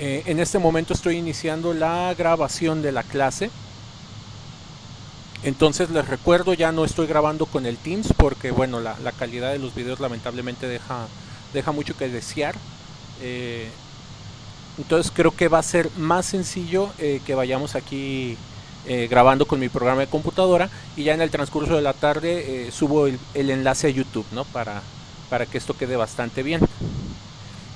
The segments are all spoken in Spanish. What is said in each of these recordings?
En este momento estoy iniciando la grabación de la clase. Entonces les recuerdo, ya no estoy grabando con el Teams porque bueno, la calidad de los videos lamentablemente deja mucho que desear. Eh, entonces creo que va a ser más sencillo que vayamos aquí grabando con mi programa de computadora y ya en el transcurso de la tarde subo el enlace a YouTube, ¿no? Para que esto quede bastante bien.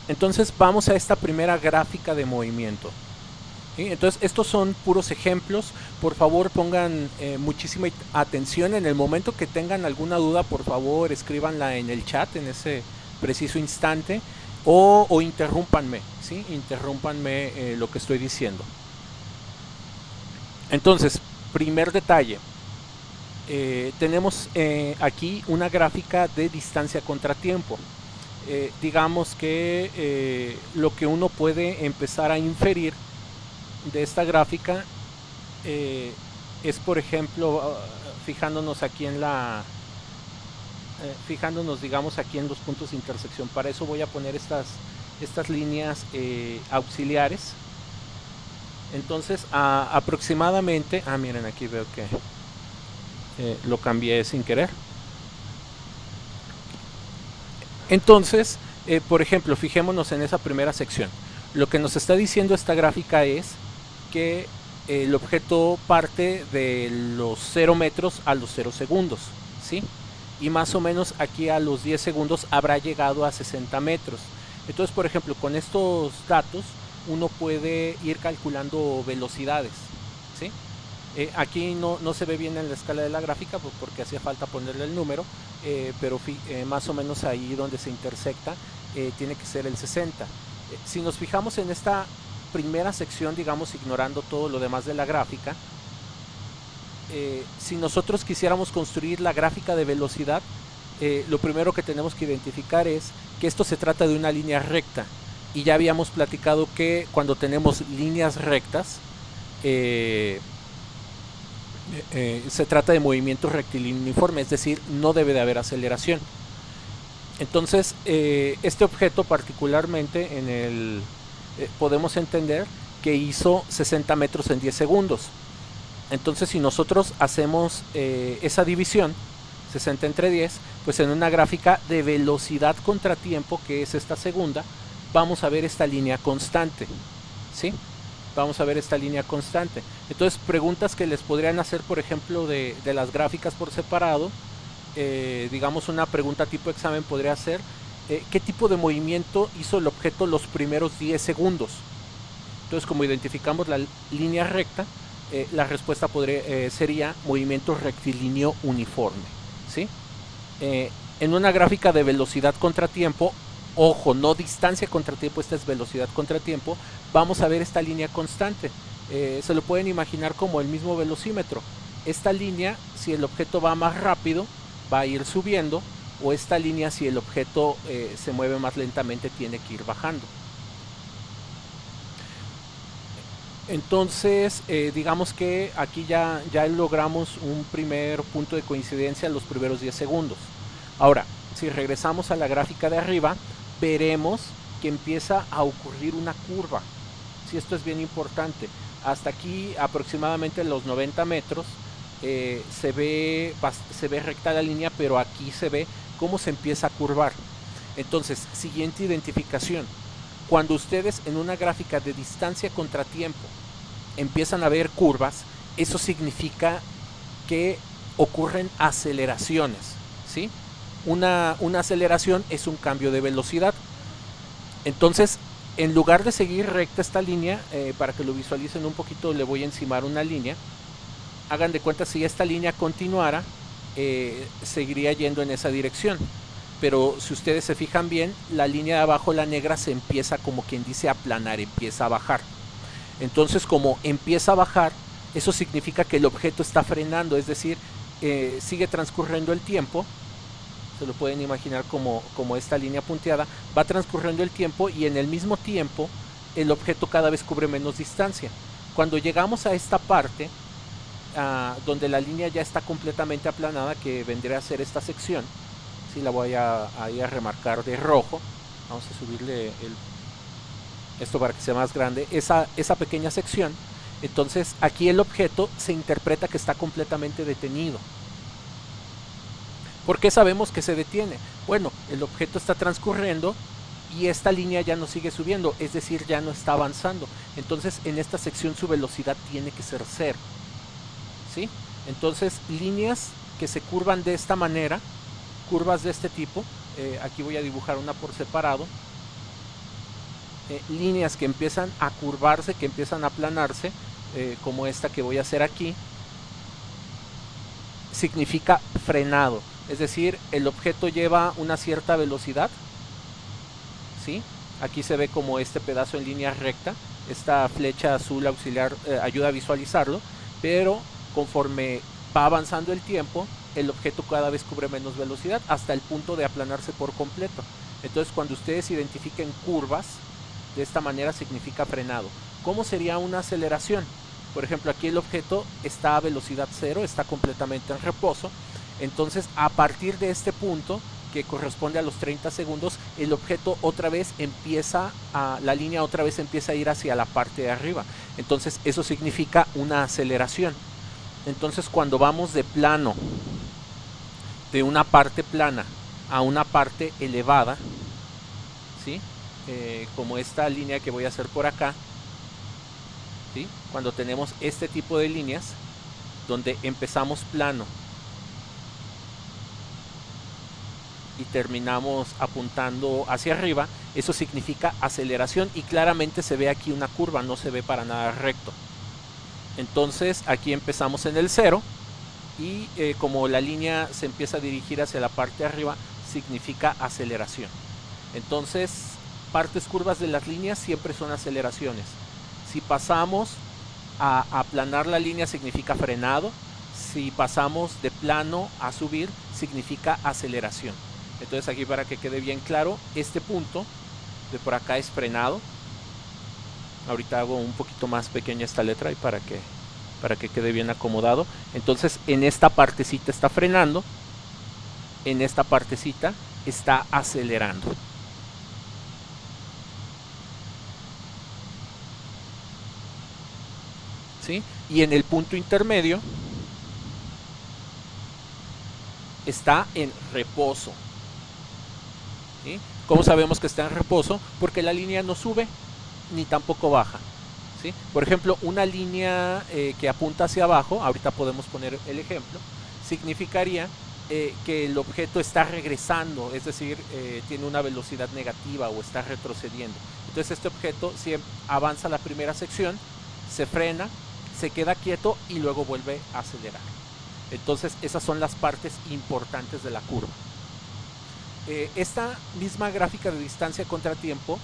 Entonces vamos a esta primera gráfica de movimiento. ¿Sí? Entonces estos son puros ejemplos. Por favor pongan muchísima atención. En el momento que tengan alguna duda, por favor escríbanla en el chat en ese preciso instante o interrúmpanme, ¿sí? Interrúmpanme lo que estoy diciendo. Entonces, primer detalle. Tenemos aquí una gráfica de distancia contra tiempo. Digamos que lo que uno puede empezar a inferir de esta gráfica es, por ejemplo, fijándonos aquí en fijándonos, digamos, aquí en los puntos de intersección. Para eso voy a poner estas líneas auxiliares. Entonces, aproximadamente, miren, aquí veo que lo cambié sin querer. Entonces, por ejemplo, fijémonos en esa primera sección. Lo que nos está diciendo esta gráfica es que el objeto parte de los 0 metros a los 0 segundos, ¿sí? Y más o menos aquí a los 10 segundos habrá llegado a 60 metros. Entonces, por ejemplo, con estos datos uno puede ir calculando velocidades, ¿sí? Aquí no se ve bien en la escala de la gráfica porque hacía falta ponerle el número, pero más o menos ahí donde se intersecta tiene que ser el 60. Si nos fijamos en esta primera sección, digamos, ignorando todo lo demás de la gráfica, si nosotros quisiéramos construir la gráfica de velocidad, lo primero que tenemos que identificar es que esto se trata de una línea recta. Y ya habíamos platicado que cuando tenemos líneas rectas, se trata de movimiento rectilíneo uniforme, es decir, no debe de haber aceleración. Entonces, este objeto particularmente podemos entender que hizo 60 metros en 10 segundos. Entonces, si nosotros hacemos esa división, 60 entre 10, pues en una gráfica de velocidad contra tiempo, que es esta segunda, vamos a ver esta línea constante, ¿sí? Vamos a ver esta línea constante. Entonces, preguntas que les podrían hacer, por ejemplo, de las gráficas por separado, digamos una pregunta tipo examen podría ser, ¿qué tipo de movimiento hizo el objeto los primeros 10 segundos? Entonces, como identificamos la línea recta, la respuesta sería movimiento rectilíneo uniforme, ¿sí? En una gráfica de velocidad contra tiempo, ojo, no distancia contra tiempo, esta es velocidad contra tiempo, vamos a ver esta línea constante. Se lo pueden imaginar como el mismo velocímetro. Esta línea, si el objeto va más rápido, va a ir subiendo, o esta línea, si el objeto se mueve más lentamente, tiene que ir bajando. Entonces, digamos que aquí ya logramos un primer punto de coincidencia en los primeros 10 segundos. Ahora, si regresamos a la gráfica de arriba, veremos que empieza a ocurrir una curva. Si esto es bien importante. Hasta aquí, aproximadamente los 90 metros, se ve recta la línea, pero aquí se ve cómo se empieza a curvar. Entonces, siguiente identificación. Cuando ustedes en una gráfica de distancia contra tiempo empiezan a ver curvas, eso significa que ocurren aceleraciones, ¿sí? Una aceleración es un cambio de velocidad. Entonces, en lugar de seguir recta esta línea, para que lo visualicen un poquito, le voy a encimar una línea. Hagan de cuenta, si esta línea continuara, seguiría yendo en esa dirección. Pero si ustedes se fijan bien, la línea de abajo, la negra, se empieza, como quien dice, a aplanar, empieza a bajar. Entonces, como empieza a bajar, eso significa que el objeto está frenando, es decir, sigue transcurriendo el tiempo. Se lo pueden imaginar como esta línea punteada. Va transcurriendo el tiempo y en el mismo tiempo el objeto cada vez cubre menos distancia. Cuando llegamos a esta parte, donde la línea ya está completamente aplanada, que vendría a ser esta sección, si la voy a remarcar de rojo. Vamos a subirle esto para que sea más grande, esa pequeña sección, entonces aquí el objeto se interpreta que está completamente detenido. ¿Por qué sabemos que se detiene? Bueno, el objeto está transcurriendo y esta línea ya no sigue subiendo, es decir, ya no está avanzando. Entonces en esta sección su velocidad tiene que ser cero, ¿sí? Entonces líneas que se curvan de esta manera, curvas de este tipo, aquí voy a dibujar una por separado, líneas que empiezan a curvarse, que empiezan a aplanarse, como esta que voy a hacer aquí, significa frenado, es decir, el objeto lleva una cierta velocidad, ¿sí? Aquí se ve como este pedazo en línea recta, esta flecha azul auxiliar ayuda a visualizarlo, pero conforme va avanzando el tiempo, el objeto cada vez cubre menos velocidad hasta el punto de aplanarse por completo. Entonces cuando ustedes identifiquen curvas, de esta manera significa frenado. ¿Cómo sería una aceleración? Por ejemplo, aquí el objeto está a velocidad cero, está completamente en reposo. Entonces, a partir de este punto, que corresponde a los 30 segundos, el objeto otra vez la línea otra vez empieza a ir hacia la parte de arriba. Entonces, eso significa una aceleración. Entonces, cuando vamos de plano, de una parte plana a una parte elevada, ¿sí? Como esta línea que voy a hacer por acá, ¿sí? Cuando tenemos este tipo de líneas donde empezamos plano y terminamos apuntando hacia arriba, eso significa aceleración y claramente se ve aquí una curva, no se ve para nada recto. Entonces aquí empezamos en el cero y como la línea se empieza a dirigir hacia la parte de arriba, significa aceleración. Entonces, partes curvas de las líneas siempre son aceleraciones. Si pasamos a aplanar la línea significa frenado. Si pasamos de plano a subir significa aceleración. Entonces aquí para que quede bien claro, este punto de por acá es frenado. Ahorita hago un poquito más pequeña esta letra y para que quede bien acomodado. Entonces en esta partecita está frenando, en esta partecita está acelerando. ¿Sí? Y en el punto intermedio está en reposo. ¿Sí? ¿Cómo sabemos que está en reposo? Porque la línea no sube ni tampoco baja. ¿Sí? Por ejemplo, una línea que apunta hacia abajo, ahorita podemos poner el ejemplo, significaría que el objeto está regresando, es decir, tiene una velocidad negativa o está retrocediendo. Entonces este objeto si avanza la primera sección, se frena, se queda quieto y luego vuelve a acelerar. Entonces esas son las partes importantes de la curva. Esta misma gráfica de distancia contra tiempo,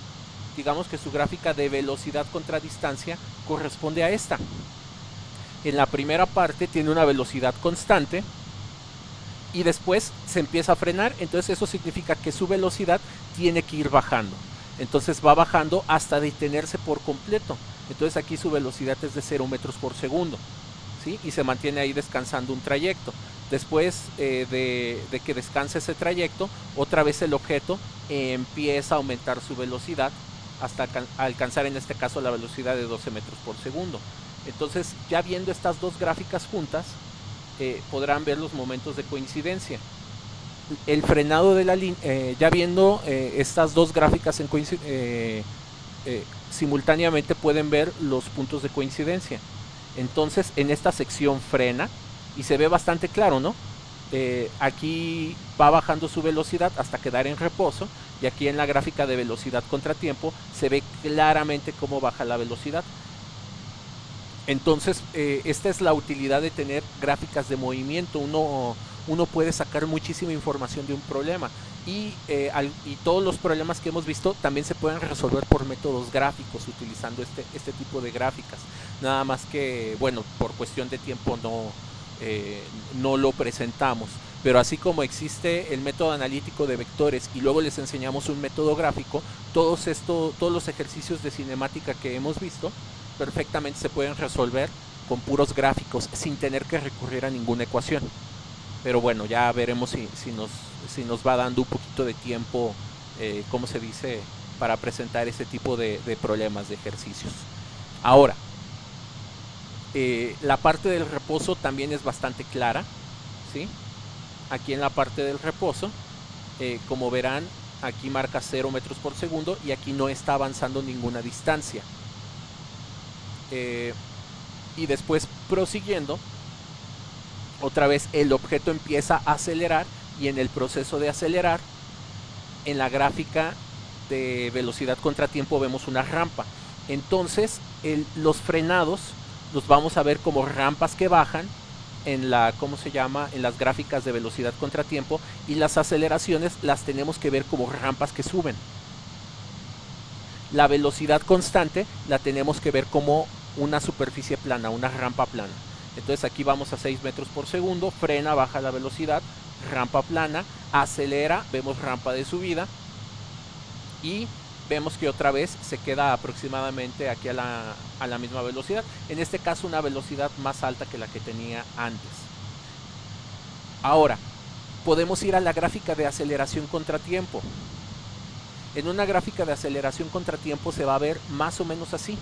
digamos que su gráfica de velocidad contra distancia corresponde a esta. En la primera parte tiene una velocidad constante y después se empieza a frenar, entonces eso significa que su velocidad tiene que ir bajando. Entonces va bajando hasta detenerse por completo. Entonces aquí su velocidad es de 0 metros por segundo, ¿sí? Y se mantiene ahí descansando un trayecto. Después de que descanse ese trayecto, otra vez el objeto empieza a aumentar su velocidad hasta alcanzar en este caso la velocidad de 12 metros por segundo. Entonces, ya viendo estas dos gráficas juntas, podrán ver los momentos de coincidencia. El frenado de la línea, ya viendo estas dos gráficas simultáneamente pueden ver los puntos de coincidencia. Entonces en esta sección frena y se ve bastante claro, ¿no? Aquí va bajando su velocidad hasta quedar en reposo y aquí en la gráfica de velocidad contra tiempo se ve claramente cómo baja la velocidad. Entonces esta es la utilidad de tener gráficas de movimiento. Uno puede sacar muchísima información de un problema y todos los problemas que hemos visto también se pueden resolver por métodos gráficos utilizando este tipo de gráficas. Nada más que, bueno, por cuestión de tiempo no lo presentamos. Pero así como existe el método analítico de vectores y luego les enseñamos un método gráfico, todos los ejercicios de cinemática que hemos visto perfectamente se pueden resolver con puros gráficos sin tener que recurrir a ninguna ecuación. Pero bueno, ya veremos si nos va dando un poquito de tiempo, ¿cómo se dice? para presentar ese tipo de problemas de ejercicios. Ahora, la parte del reposo también es bastante clara, ¿sí? Aquí en la parte del reposo, como verán, aquí marca 0 metros por segundo y aquí no está avanzando ninguna distancia. Y después, prosiguiendo, otra vez el objeto empieza a acelerar, y en el proceso de acelerar, en la gráfica de velocidad contra tiempo vemos una rampa. Entonces los frenados los vamos a ver como rampas que bajan en la, ¿cómo se llama?, en las gráficas de velocidad contra tiempo, y las aceleraciones las tenemos que ver como rampas que suben. La velocidad constante la tenemos que ver como una superficie plana, una rampa plana. Entonces aquí vamos a 6 metros por segundo, frena, baja la velocidad, rampa plana, acelera, vemos rampa de subida, y vemos que otra vez se queda aproximadamente aquí a la misma velocidad. En este caso una velocidad más alta que la que tenía antes. Ahora, podemos ir a la gráfica de aceleración contratiempo. En una gráfica de aceleración contratiempo se va a ver más o menos así.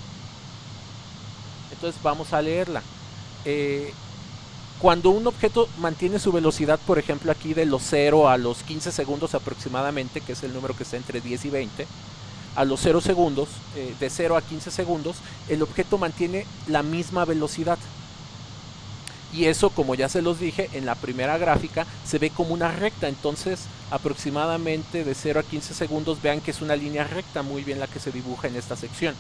Entonces vamos a leerla. Cuando un objeto mantiene su velocidad, por ejemplo aquí de los 0 a los 15 segundos aproximadamente, que es el número que está entre 10 y 20, a los 0 segundos, de 0 a 15 segundos, el objeto mantiene la misma velocidad. Y eso, como ya se los dije, en la primera gráfica se ve como una recta. Entonces aproximadamente de 0 a 15 segundos, vean que es una línea recta, muy bien la que se dibuja en esta sección.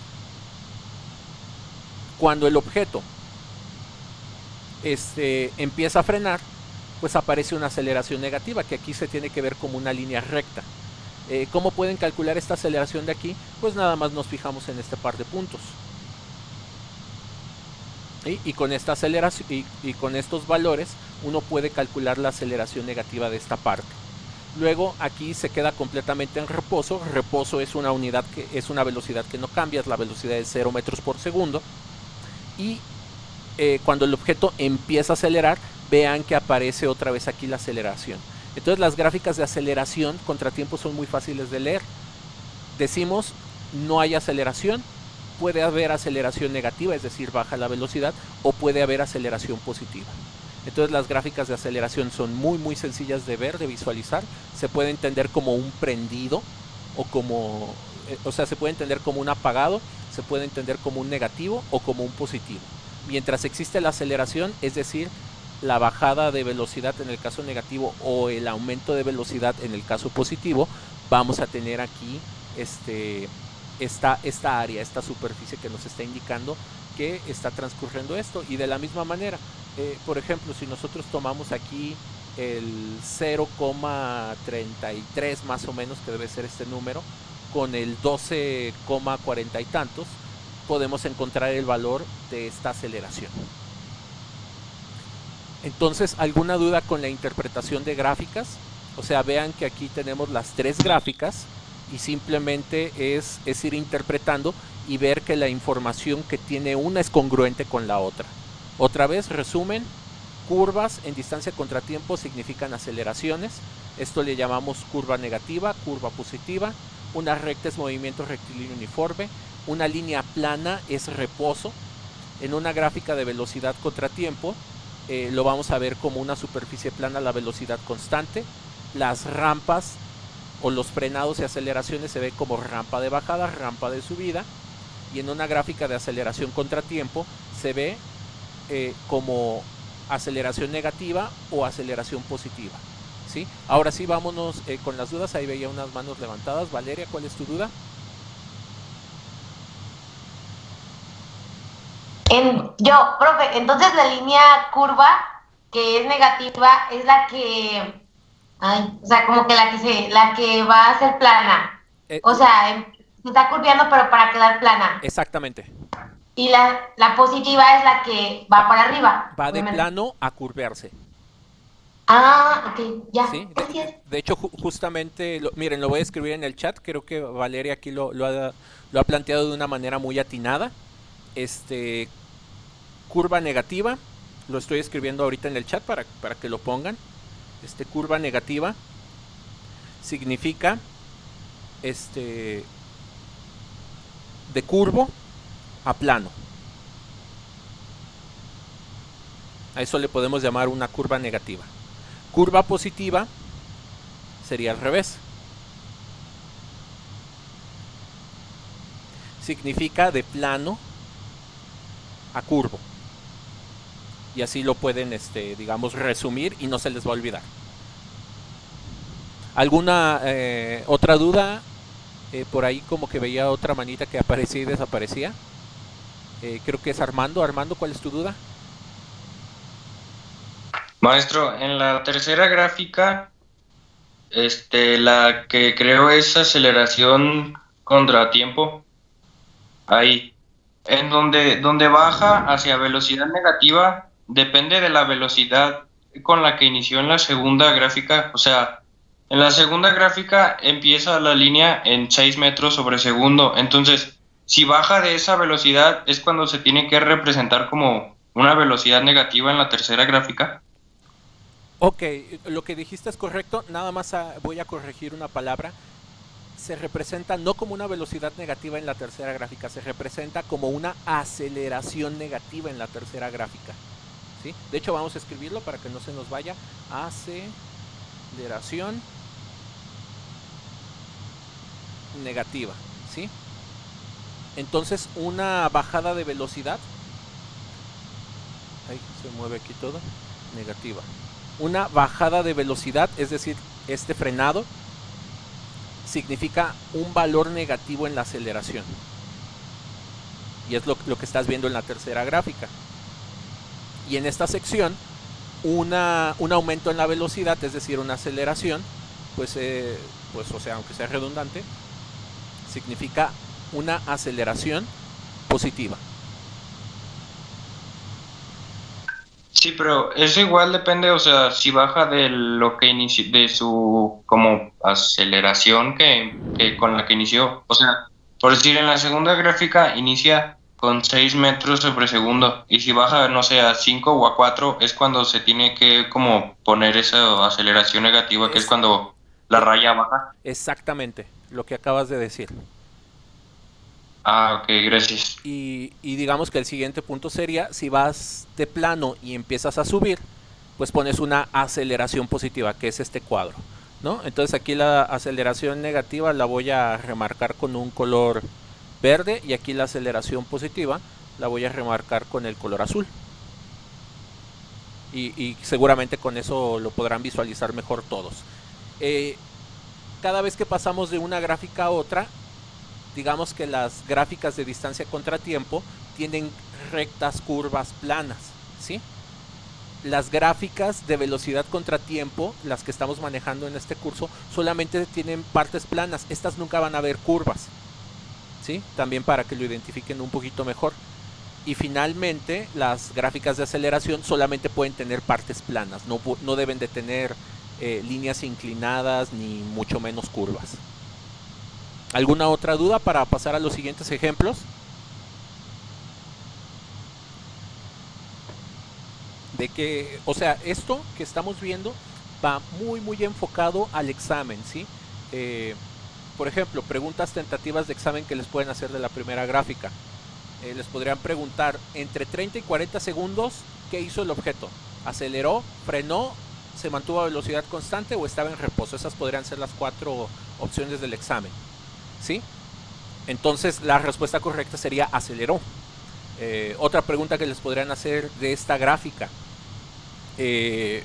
Cuando el objeto empieza a frenar, pues aparece una aceleración negativa, que aquí se tiene que ver como una línea recta. ¿Cómo pueden calcular esta aceleración de aquí? Pues nada más nos fijamos en este par de puntos. Y con esta aceleración y con estos valores uno puede calcular la aceleración negativa de esta parte. Luego aquí se queda completamente en reposo. Reposo es una unidad que es una velocidad que no cambia, es la velocidad de 0 metros por segundo. Y cuando el objeto empieza a acelerar, vean que aparece otra vez aquí la aceleración. Entonces las gráficas de aceleración contratiempo son muy fáciles de leer. Decimos no hay aceleración, puede haber aceleración negativa, es decir, baja la velocidad, o puede haber aceleración positiva. Entonces las gráficas de aceleración son muy sencillas de ver, de visualizar. Se puede entender como un prendido, o como, o sea, se puede entender como un apagado, se puede entender como un negativo o como un positivo. Mientras existe la aceleración, es decir, la bajada de velocidad en el caso negativo o el aumento de velocidad en el caso positivo, vamos a tener aquí esta área, esta superficie que nos está indicando que está transcurriendo esto. Y de la misma manera, por ejemplo, si nosotros tomamos aquí el 0,33 más o menos, que debe ser este número, con el 12,40 y tantos, podemos encontrar el valor de esta aceleración. Entonces, ¿alguna duda con la interpretación de gráficas? O sea, vean que aquí tenemos las tres gráficas y simplemente es ir interpretando y ver que la información que tiene una es congruente con la otra. Otra vez, resumen, curvas en distancia contratiempo significan aceleraciones. Esto le llamamos curva negativa, curva positiva. Una recta es movimiento rectilíneo uniforme. Una línea plana es reposo. En una gráfica de velocidad contratiempo lo vamos a ver como una superficie plana, la velocidad constante. Las rampas o los frenados y aceleraciones se ve como rampa de bajada, rampa de subida. Y en una gráfica de aceleración contratiempo se ve como aceleración negativa o aceleración positiva, ¿sí? Ahora sí, vámonos con las dudas. Ahí veía unas manos levantadas. Valeria, ¿cuál es tu duda? Profe, entonces la línea curva que es negativa es la que, ay, o sea, como que la que va a ser plana. O sea, se está curviando pero para quedar plana. Exactamente. Y la positiva es la que va Va, para arriba, va de obviamente. plano a curvearse. Ah, ok, Sí, ya, gracias. de hecho justamente, miren, lo voy a escribir en el chat. Creo que Valeria aquí lo ha planteado de una manera muy atinada. Curva negativa, lo estoy escribiendo ahorita en el chat para que lo pongan. Curva negativa significa de curvo a plano. A eso le podemos llamar una curva negativa. Curva positiva sería al revés. Significa de plano a curvo. Y así lo pueden, digamos, resumir y no se les va a olvidar. ¿Alguna otra duda? Por ahí como que veía otra manita que aparecía y desaparecía. Creo que es Armando. Armando, ¿cuál es tu duda? Maestro, en la tercera gráfica, la que creo es aceleración contratiempo, ahí, en donde baja hacia velocidad negativa, depende de la velocidad con la que inició en la segunda gráfica. O sea, en la segunda gráfica empieza la línea en 6 metros sobre segundo. Entonces, si baja de esa velocidad es cuando se tiene que representar como una velocidad negativa en la tercera gráfica. Ok, lo que dijiste es correcto, nada más voy a corregir una palabra. Se representa no como una velocidad negativa en la tercera gráfica, se representa como una aceleración negativa en la tercera gráfica. ¿Sí? De hecho, vamos a escribirlo para que no se nos vaya. Aceleración negativa. ¿Sí? Entonces, una bajada de velocidad. Ahí se mueve aquí todo. Negativa. Una bajada de velocidad, es decir, este frenado, significa un valor negativo en la aceleración. Y es lo que estás viendo en la tercera gráfica. Y en esta sección, un aumento en la velocidad, es decir, una aceleración, pues o sea, aunque sea redundante, significa una aceleración positiva. Sí, pero eso igual depende, o sea, si baja de lo que inició, de su como aceleración que con la que inició. O sea, por decir, en la segunda gráfica inicia con 6 metros sobre segundo, y si baja, no sé, a 5 o a 4 es cuando se tiene que como poner esa aceleración negativa, que es cuando la raya baja. Exactamente, lo que acabas de decir. Ah, ok, gracias. Y digamos que el siguiente punto sería, si vas de plano y empiezas a subir, pues pones una aceleración positiva, que es este cuadro, ¿no? Entonces aquí la aceleración negativa la voy a remarcar con un color verde, y aquí la aceleración positiva la voy a remarcar con el color azul. Y seguramente con eso lo podrán visualizar mejor todos. Cada vez que pasamos de una gráfica a otra, digamos que las gráficas de distancia contra tiempo tienen rectas, curvas, planas, ¿sí? Las gráficas de velocidad contra tiempo, las que estamos manejando en este curso, solamente tienen partes planas. Estas nunca van a haber curvas, ¿sí? También para que lo identifiquen un poquito mejor. Y finalmente, las gráficas de aceleración solamente pueden tener partes planas, no deben de tener líneas inclinadas ni mucho menos curvas. ¿Alguna otra duda para pasar a los siguientes ejemplos? De que, o sea, esto que estamos viendo va muy enfocado al examen, ¿sí? Por ejemplo, preguntas tentativas de examen que les pueden hacer de la primera gráfica. Les podrían preguntar, entre 30 y 40 segundos, ¿qué hizo el objeto? ¿Aceleró? ¿Frenó? ¿Se mantuvo a velocidad constante o estaba en reposo? Esas podrían ser las 4 opciones del examen, ¿sí? Entonces la respuesta correcta sería aceleró. Otra pregunta que les podrían hacer de esta gráfica, ¿entre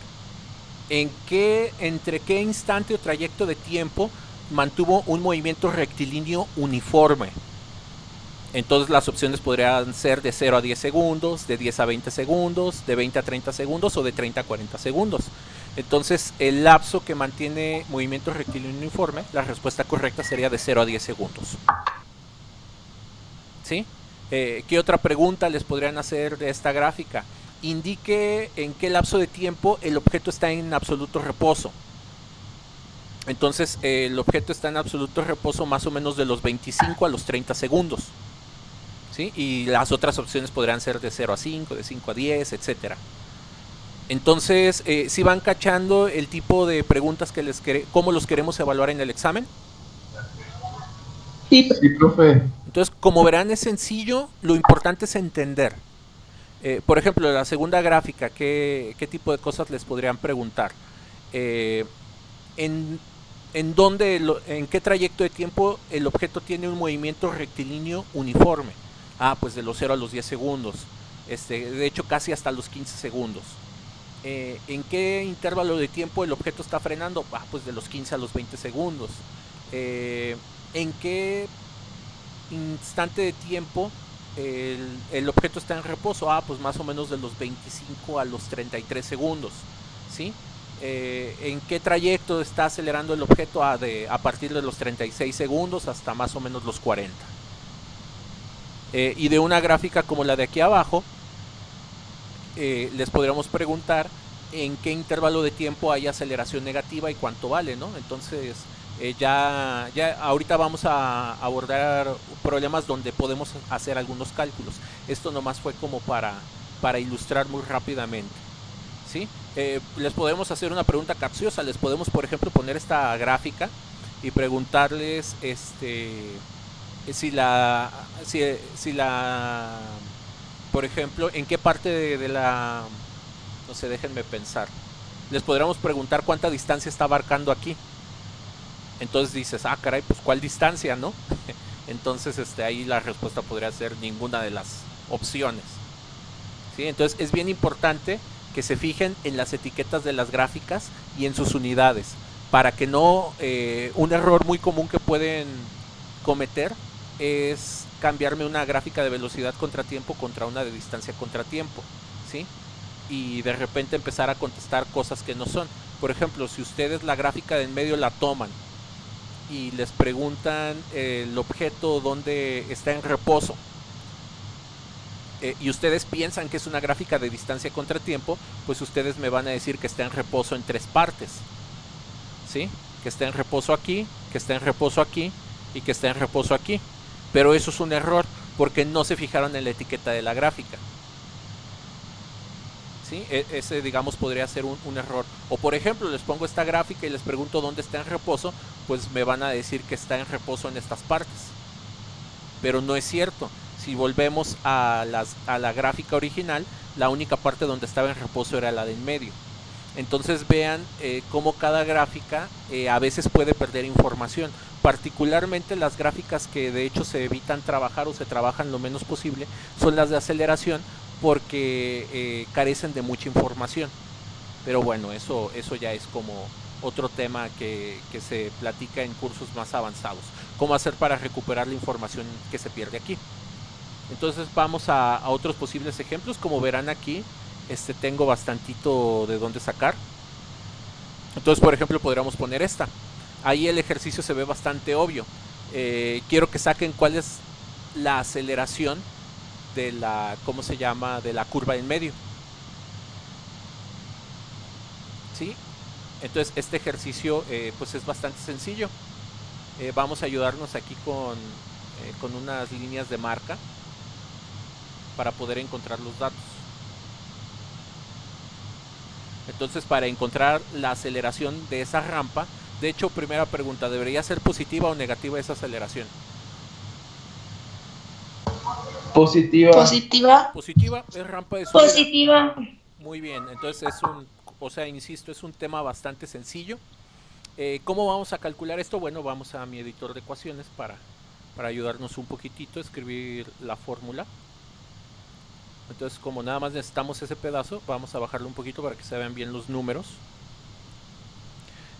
qué instante o trayecto de tiempo mantuvo un movimiento rectilíneo uniforme? Entonces las opciones podrían ser de 0 a 10 segundos, de 10 a 20 segundos, de 20 a 30 segundos o de 30 a 40 segundos. Entonces el lapso que mantiene movimiento rectilíneo uniforme, la respuesta correcta sería de 0 a 10 segundos. ¿Sí? ¿Qué otra pregunta les podrían hacer de esta gráfica? Indique en qué lapso de tiempo el objeto está en absoluto reposo. Entonces el objeto está en absoluto reposo más o menos de los 25 a los 30 segundos. ¿Sí? Y las otras opciones podrían ser de 0 a 5, de 5 a 10, etcétera. Entonces, ¿sí van cachando el tipo de preguntas cómo los queremos evaluar en el examen? Sí, profe. Entonces, como verán, es sencillo, lo importante es entender. Por ejemplo, la segunda gráfica, ¿qué tipo de cosas les podrían preguntar? Eh, en, ¿En qué trayecto de tiempo el objeto tiene un movimiento rectilíneo uniforme? Ah, pues de los 0 a los 10 segundos. De hecho, casi hasta los 15 segundos. ¿En qué intervalo de tiempo el objeto está frenando? Ah, pues de los 15 a los 20 segundos. ¿En qué instante de tiempo el objeto está en reposo? Ah, pues más o menos de los 25 a los 33 segundos. ¿Sí? ¿En qué trayecto está acelerando el objeto? A partir de los 36 segundos hasta más o menos los 40. Y de una gráfica como la de aquí abajo, les podríamos preguntar en qué intervalo de tiempo hay aceleración negativa y cuánto vale, ¿no? Entonces, ya ahorita vamos a abordar problemas donde podemos hacer algunos cálculos. Esto nomás fue como para ilustrar muy rápidamente, ¿sí? Les podemos hacer una pregunta capciosa. Les podemos, por ejemplo, poner esta gráfica y preguntarles si la por ejemplo, en qué parte de la, no sé, déjenme pensar, les podríamos preguntar cuánta distancia está abarcando aquí. Entonces dices, ah, caray, pues ¿cuál distancia, no? Entonces ahí la respuesta podría ser ninguna de las opciones, ¿sí? Entonces es bien importante que se fijen en las etiquetas de las gráficas y en sus unidades, para que no, un error muy común que pueden cometer es cambiarme una gráfica de velocidad contra tiempo contra una de distancia contra tiempo, ¿sí? Y de repente empezar a contestar cosas que no son. Por ejemplo, si ustedes la gráfica de en medio la toman y les preguntan el objeto dónde está en reposo, y ustedes piensan que es una gráfica de distancia contra tiempo, pues ustedes me van a decir que está en reposo en 3 partes, ¿sí? Que está en reposo aquí, que está en reposo aquí y que está en reposo aquí. Pero eso es un error porque no se fijaron en la etiqueta de la gráfica, ¿sí? Ese, digamos, podría ser un error. O por ejemplo, les pongo esta gráfica y les pregunto dónde está en reposo, pues me van a decir que está en reposo en estas partes. Pero no es cierto. Si volvemos a la gráfica original, la única parte donde estaba en reposo era la de en medio. Entonces vean cómo cada gráfica a veces puede perder información. Particularmente las gráficas que de hecho se evitan trabajar o se trabajan lo menos posible son las de aceleración, porque carecen de mucha información. Pero bueno, eso ya es como otro tema que se platica en cursos más avanzados. Cómo hacer para recuperar la información que se pierde aquí. Entonces vamos a otros posibles ejemplos. Como verán aquí, tengo bastantito de dónde sacar. Entonces, por ejemplo, podríamos poner esta. Ahí el ejercicio se ve bastante obvio. Quiero que saquen cuál es la aceleración de la, ¿cómo se llama?, de la curva en medio, ¿sí? Entonces este ejercicio pues es bastante sencillo. Vamos a ayudarnos aquí con unas líneas de marca para poder encontrar los datos. Entonces, para encontrar la aceleración de esa rampa, de hecho, primera pregunta, ¿debería ser positiva o negativa esa aceleración? Positiva. Positiva. Positiva, es rampa de subida. Positiva. Muy bien, entonces insisto, es un tema bastante sencillo. ¿Cómo vamos a calcular esto? Bueno, vamos a mi editor de ecuaciones para ayudarnos un poquitito a escribir la fórmula. Entonces, como nada más necesitamos ese pedazo, vamos a bajarlo un poquito para que se vean bien los números.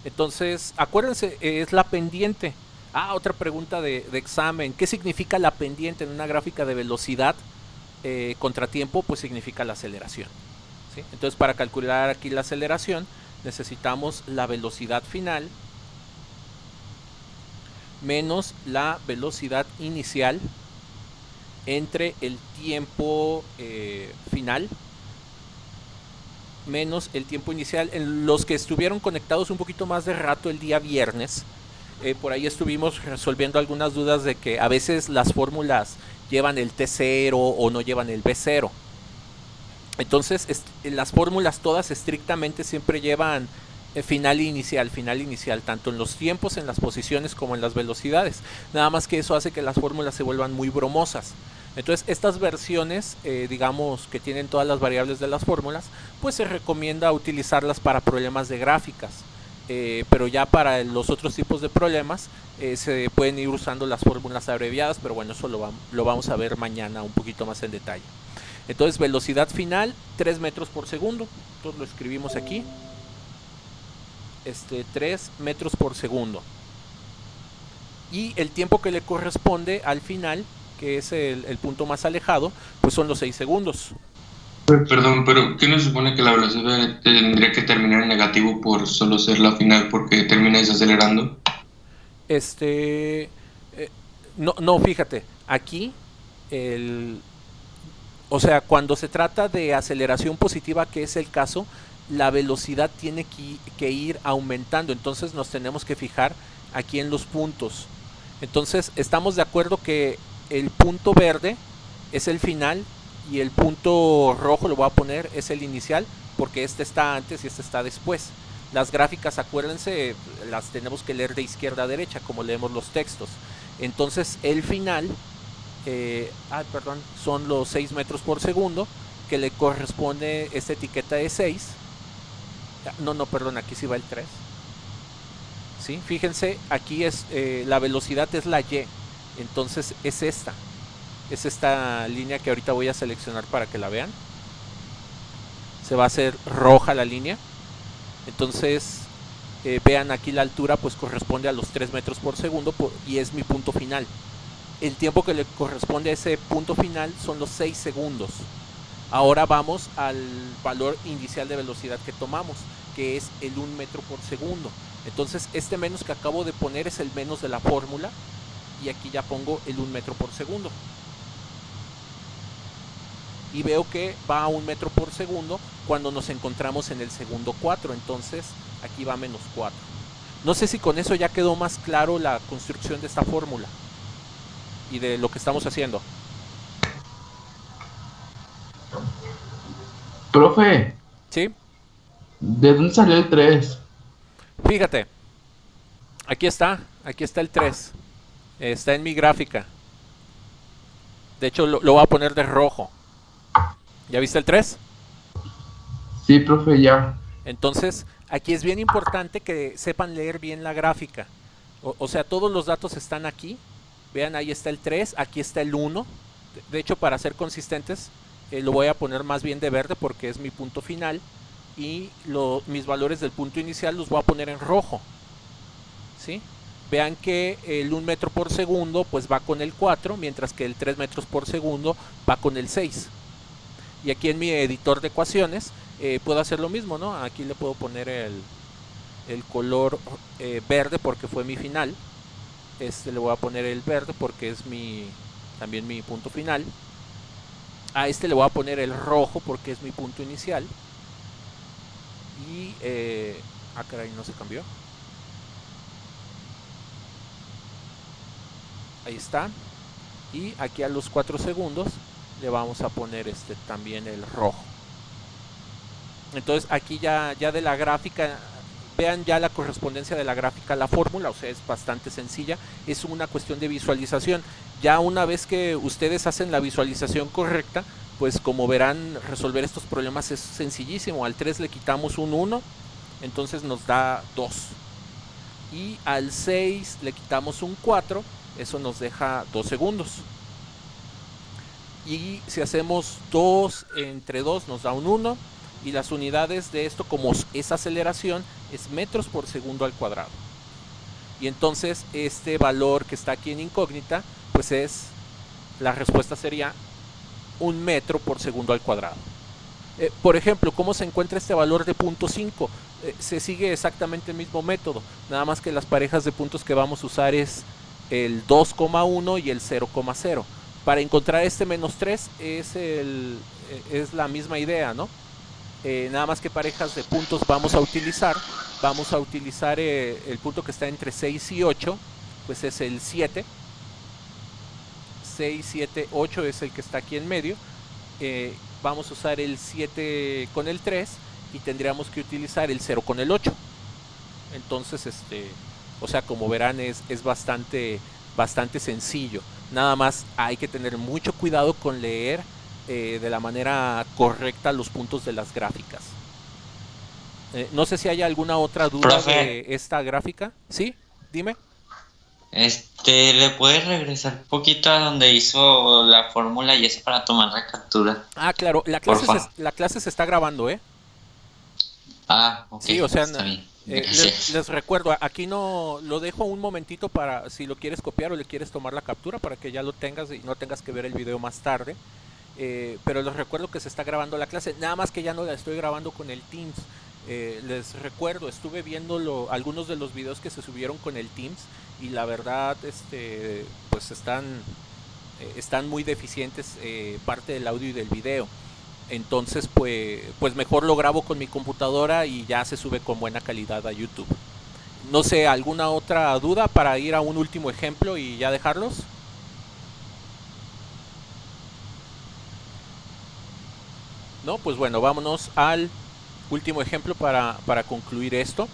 Entonces, acuérdense, es la pendiente. Ah, otra pregunta de examen. ¿Qué significa la pendiente en una gráfica de velocidad contra tiempo? Pues significa la aceleración, ¿sí? Entonces, para calcular aquí la aceleración, necesitamos la velocidad final menos la velocidad inicial entre el tiempo final menos el tiempo inicial. En los que estuvieron conectados un poquito más de rato el día viernes, por ahí estuvimos resolviendo algunas dudas de que a veces las fórmulas llevan el T0 o no llevan el B0. Entonces las fórmulas todas estrictamente siempre llevan Final inicial, tanto en los tiempos, en las posiciones como en las velocidades. Nada más que eso hace que las fórmulas se vuelvan muy bromosas. Entonces estas versiones, digamos que tienen todas las variables de las fórmulas, pues se recomienda utilizarlas para problemas de gráficas. Pero ya para los otros tipos de problemas se pueden ir usando las fórmulas abreviadas, pero bueno, eso lo vamos a ver mañana un poquito más en detalle. Entonces velocidad final 3 metros por segundo, entonces lo escribimos aquí, 3 metros por segundo, y el tiempo que le corresponde al final, que es el punto más alejado, pues son los 6 segundos. Perdón, pero ¿qué nos supone que la velocidad tendría que terminar en negativo por solo ser la final porque termina desacelerando? No, fíjate, aquí o sea, cuando se trata de aceleración positiva, que es el caso, la velocidad tiene que ir aumentando, entonces nos tenemos que fijar aquí en los puntos. Entonces estamos de acuerdo que el punto verde es el final y el punto rojo, lo voy a poner, es el inicial, porque este está antes y este está después. Las gráficas, acuérdense, las tenemos que leer de izquierda a derecha, como leemos los textos. Entonces el final, son los 6 metros por segundo, que le corresponde esta etiqueta de 6. Perdón, aquí sí va el 3. ¿Sí? Fíjense, aquí es la velocidad es la Y, entonces es esta línea que ahorita voy a seleccionar para que la vean. Se va a hacer roja la línea. Entonces vean aquí la altura, pues corresponde a los 3 metros por segundo y es mi punto final. El tiempo que le corresponde a ese punto final son los 6 segundos. Ahora vamos al valor inicial de velocidad que tomamos, que es el 1 metro por segundo. Entonces este menos que acabo de poner es el menos de la fórmula, y aquí ya pongo el 1 metro por segundo. Y veo que va a 1 metro por segundo cuando nos encontramos en el segundo 4, entonces aquí va menos 4. No sé si con eso ya quedó más claro la construcción de esta fórmula y de lo que estamos haciendo. Profe. ¿Sí? ¿De dónde salió el 3? Fíjate, aquí está el 3. Está en mi gráfica. De hecho lo voy a poner de rojo. ¿Ya viste el 3? Sí, profe, ya. Entonces, aquí es bien importante que sepan leer bien la gráfica. O sea, todos los datos están aquí. Vean, ahí está el 3, aquí está el 1. De hecho, para ser consistentes, lo voy a poner más bien de verde porque es mi punto final. Y mis valores del punto inicial los voy a poner en rojo. ¿Sí? Vean que el 1 metro por segundo pues va con el 4, mientras que el 3 metros por segundo va con el 6. Y aquí en mi editor de ecuaciones puedo hacer lo mismo, ¿no? Aquí le puedo poner el color verde porque fue mi final. Le voy a poner el verde porque es también mi punto final. A este le voy a poner el rojo porque es mi punto inicial. Y caray, no se cambió. Ahí está. Y aquí a los 4 segundos le vamos a poner también el rojo. Entonces aquí ya de la gráfica, vean ya la correspondencia de la gráfica a la fórmula, o sea, es bastante sencilla, es una cuestión de visualización. Ya una vez que ustedes hacen la visualización correcta, pues como verán, resolver estos problemas es sencillísimo. Al 3 le quitamos un 1, entonces nos da 2. Y al 6 le quitamos un 4, eso nos deja 2 segundos. Y si hacemos 2 entre 2 nos da un 1. Y las unidades de esto, como es aceleración, es metros por segundo al cuadrado. Y entonces este valor que está aquí en incógnita, pues la respuesta sería 1 metro por segundo al cuadrado. Por ejemplo, ¿cómo se encuentra este valor de 0.5? Se sigue exactamente el mismo método, nada más que las parejas de puntos que vamos a usar es el 2,1 y el 0,0. Para encontrar este menos 3 es la misma idea, ¿no? Nada más que parejas de puntos vamos a utilizar el punto que está entre 6 y 8, pues es el 7. 6, 7, 8 es el que está aquí en medio. Vamos a usar el 7 con el 3 y tendríamos que utilizar el 0 con el 8. Entonces, o sea, como verán, es bastante sencillo. Nada más hay que tener mucho cuidado con leer de la manera correcta los puntos de las gráficas. No sé si hay alguna otra duda Profe, de esta gráfica. ¿Sí? Dime. ¿le puedes regresar un poquito a donde hizo la fórmula y eso para tomar la captura? Ah, claro, Porfa. la clase se está grabando, ¿eh? Ah, ok, Sí, o sea, está bien. les, Gracias. les recuerdo, aquí no lo dejo un momentito para si lo quieres copiar o le quieres tomar la captura para que ya lo tengas y no tengas que ver el video más tarde. Pero les recuerdo que se está grabando la clase, nada más que ya no la estoy grabando con el Teams. Les recuerdo, estuve viendo algunos de los videos que se subieron con el Teams y la verdad, pues están muy deficientes parte del audio y del video. Entonces, pues mejor lo grabo con mi computadora y ya se sube con buena calidad a YouTube. No sé, ¿alguna otra duda para ir a un último ejemplo y ya dejarlos? No, pues bueno, vámonos al último ejemplo para concluir esto.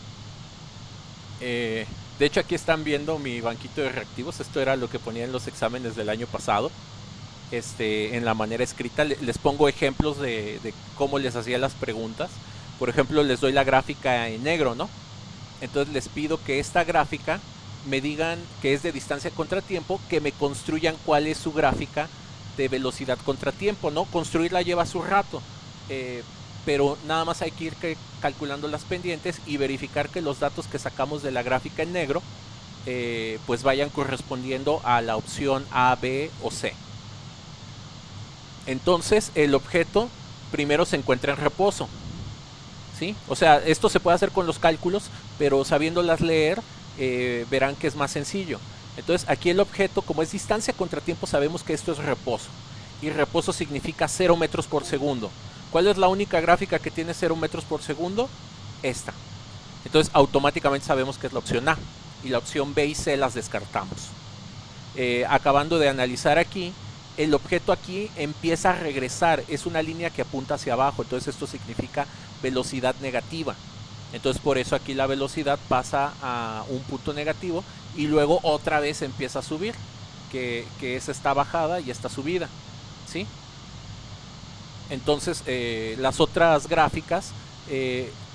De hecho, aquí están viendo mi banquito de reactivos. Esto era lo que ponía en los exámenes del año pasado. En la manera escrita les pongo ejemplos de cómo les hacía las preguntas. Por ejemplo, les doy la gráfica en negro, ¿no? Entonces les pido que esta gráfica me digan que es de distancia contra tiempo, que me construyan cuál es su gráfica de velocidad contra tiempo, ¿no? Construirla lleva su rato, pero nada más hay que ir calculando las pendientes y verificar que los datos que sacamos de la gráfica en negro pues vayan correspondiendo a la opción A, B o C. Entonces el objeto primero se encuentra en reposo, ¿sí? O sea, esto se puede hacer con los cálculos, pero sabiéndolas leer verán que es más sencillo. Entonces aquí el objeto, como es distancia contra tiempo, sabemos que esto es reposo. Y reposo significa 0 metros por segundo. ¿Cuál es la única gráfica que tiene 0 metros por segundo? Esta. Entonces automáticamente sabemos que es la opción A. Y la opción B y C las descartamos. Acabando de analizar aquí, el objeto aquí empieza a regresar, es una línea que apunta hacia abajo, entonces esto significa velocidad negativa. Entonces por eso aquí la velocidad pasa a un punto negativo y luego otra vez empieza a subir, que es esta bajada y esta subida, ¿sí? Entonces las otras gráficas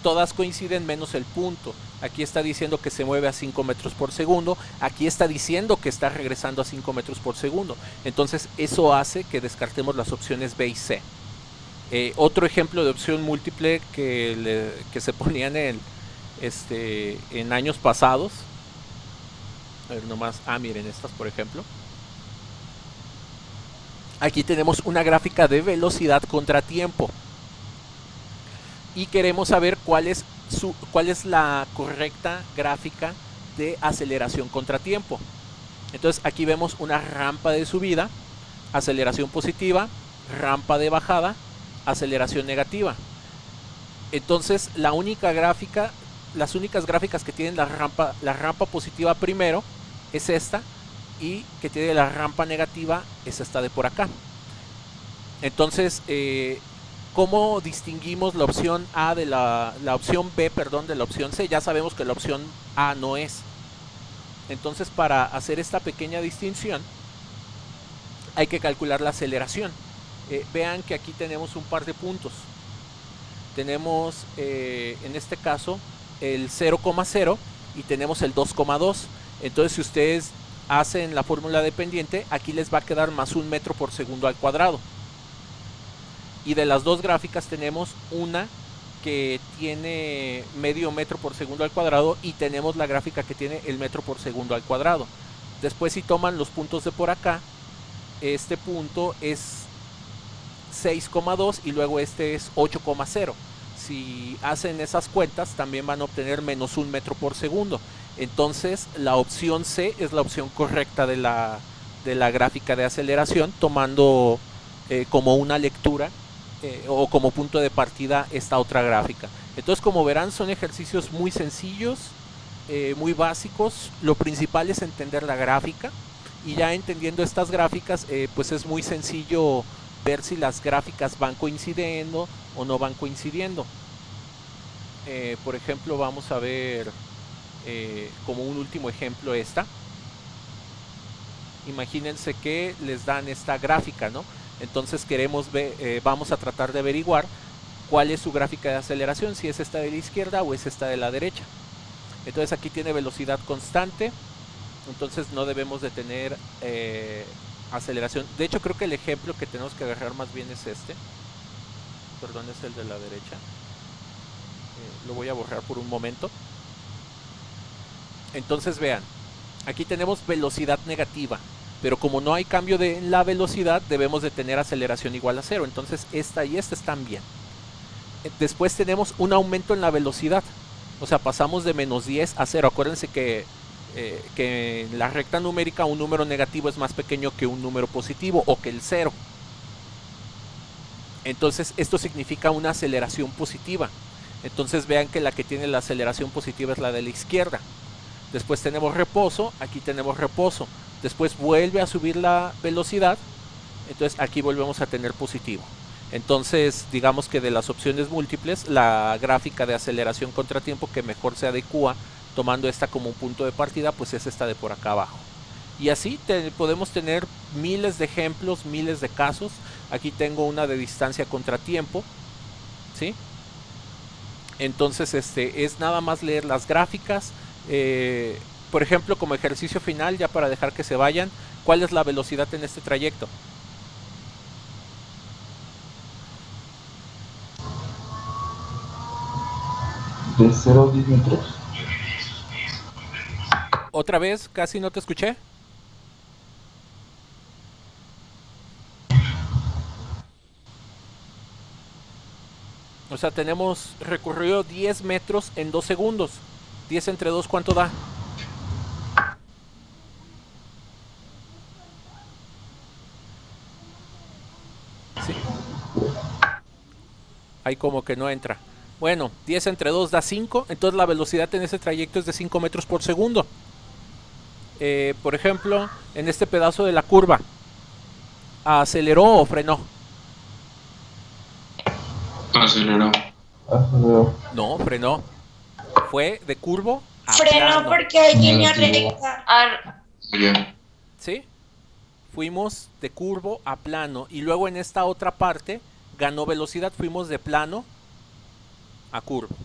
todas coinciden menos el punto. Aquí está diciendo que se mueve a 5 metros por segundo. Aquí está diciendo que está regresando a 5 metros por segundo. Entonces eso hace que descartemos las opciones B y C. Otro ejemplo de opción múltiple que se ponían en años pasados. A ver nomás. Miren estas por ejemplo. Aquí tenemos una gráfica de velocidad contra tiempo. Y queremos saber cuál es la correcta gráfica de aceleración contra tiempo. Entonces aquí vemos una rampa de subida, aceleración positiva, rampa de bajada, aceleración negativa. Entonces las únicas gráficas que tienen la rampa positiva primero es esta, y que tiene la rampa negativa es esta de por acá. Entonces ¿cómo distinguimos la opción A de la opción B, perdón, de la opción C? Ya sabemos que la opción A no es. Entonces, para hacer esta pequeña distinción, hay que calcular la aceleración. Vean que aquí tenemos un par de puntos. Tenemos, en este caso, el 0,0 y tenemos el 2,2. Entonces, si ustedes hacen la fórmula de pendiente, aquí les va a quedar más 1 metro por segundo al cuadrado. Y de las dos gráficas tenemos una que tiene medio metro por segundo al cuadrado y tenemos la gráfica que tiene el metro por segundo al cuadrado. Después, si toman los puntos de por acá, este punto es 6,2 y luego este es 8,0. Si hacen esas cuentas, también van a obtener menos 1 metro por segundo. Entonces la opción C es la opción correcta de la gráfica de aceleración, tomando como una lectura o como punto de partida esta otra gráfica. Entonces, como verán, son ejercicios muy sencillos, muy básicos. Lo principal es entender la gráfica, y ya entendiendo estas gráficas pues es muy sencillo ver si las gráficas van coincidiendo o no van coincidiendo. Por ejemplo, vamos a ver como un último ejemplo esta. Imagínense que les dan esta gráfica, ¿no? Entonces queremos ver, vamos a tratar de averiguar cuál es su gráfica de aceleración, si es esta de la izquierda o es esta de la derecha. Entonces aquí tiene velocidad constante, entonces no debemos de tener aceleración. De hecho creo que el ejemplo que tenemos que agarrar más bien es este. Perdón, es el de la derecha. Lo voy a borrar por un momento. Entonces vean, aquí tenemos velocidad negativa, pero como no hay cambio de la velocidad, debemos de tener aceleración igual a 0. Entonces esta y esta están bien. Después tenemos un aumento en la velocidad, o sea, pasamos de menos 10 a 0. Acuérdense que en la recta numérica un número negativo es más pequeño que un número positivo o que el 0. Entonces esto significa una aceleración positiva. Entonces vean que la que tiene la aceleración positiva es la de la izquierda. Después tenemos reposo, aquí tenemos reposo. Después vuelve a subir la velocidad, entonces aquí volvemos a tener positivo. Entonces digamos que de las opciones múltiples, la gráfica de aceleración contra tiempo que mejor se adecua tomando esta como un punto de partida, pues es esta de por acá abajo. Y así podemos tener miles de ejemplos, miles de casos. Aquí tengo una de distancia contra tiempo, ¿sí? Entonces es nada más leer las gráficas. Por ejemplo, como ejercicio final, ya para dejar que se vayan, ¿cuál es la velocidad en este trayecto? De 0 a 10 metros. Otra vez, casi no te escuché. O sea, tenemos recorrido 10 metros en 2 segundos. 10 entre 2, ¿cuánto da? Sí. Ahí como que no entra. Bueno, 10 entre 2 da 5. Entonces la velocidad en ese trayecto es de 5 metros por segundo. Por ejemplo, en este pedazo de la curva, ¿aceleró o frenó? Aceleró. No, frenó. Fue de curvo a Frenó plano. porque hay línea recta. Ya. ¿Sí? Fuimos de curvo a plano. Y luego en esta otra parte ganó velocidad. Fuimos de plano a curvo.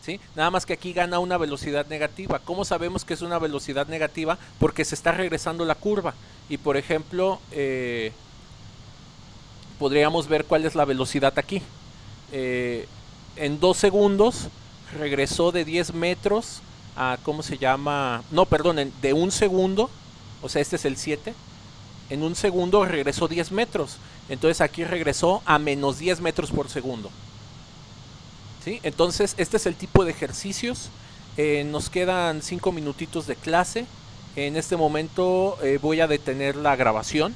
¿Sí? Nada más que aquí gana una velocidad negativa. ¿Cómo sabemos que es una velocidad negativa? Porque se está regresando la curva. Y por ejemplo, podríamos ver cuál es la velocidad aquí. En 2 segundos regresó de 10 metros a, ¿cómo se llama? No, perdón, de 1 segundo, o sea, este es el 7. En 1 segundo regresó 10 metros. Entonces aquí regresó a menos 10 metros por segundo. ¿Sí? Entonces este es el tipo de ejercicios. Nos quedan 5 minutitos de clase. En este momento voy a detener la grabación.